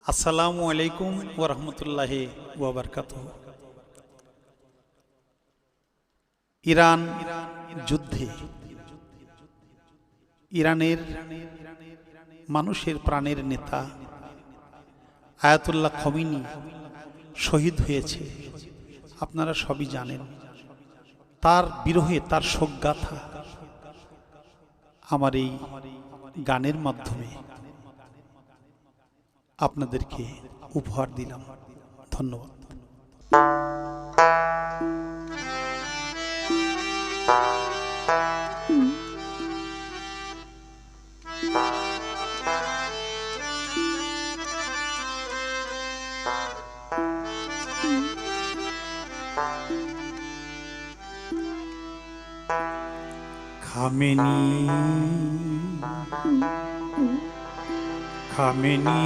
আসসালামু আলাইকুম ওয়া রাহমাতুল্লাহি ওয়া বারাকাতুহু। ইরান যুদ্ধে ইরানের মানুষের প্রাণের নেতা আয়াতুল্লাহ খমিনি শহীদ হয়েছে। আপনারা সবই জানেন। তার বিরহে তার শোকগাথা আমার এই গানের মাধ্যমে আপনাদেরকে উপহার দিলাম। ধন্যবাদ। Khamenei Khamenei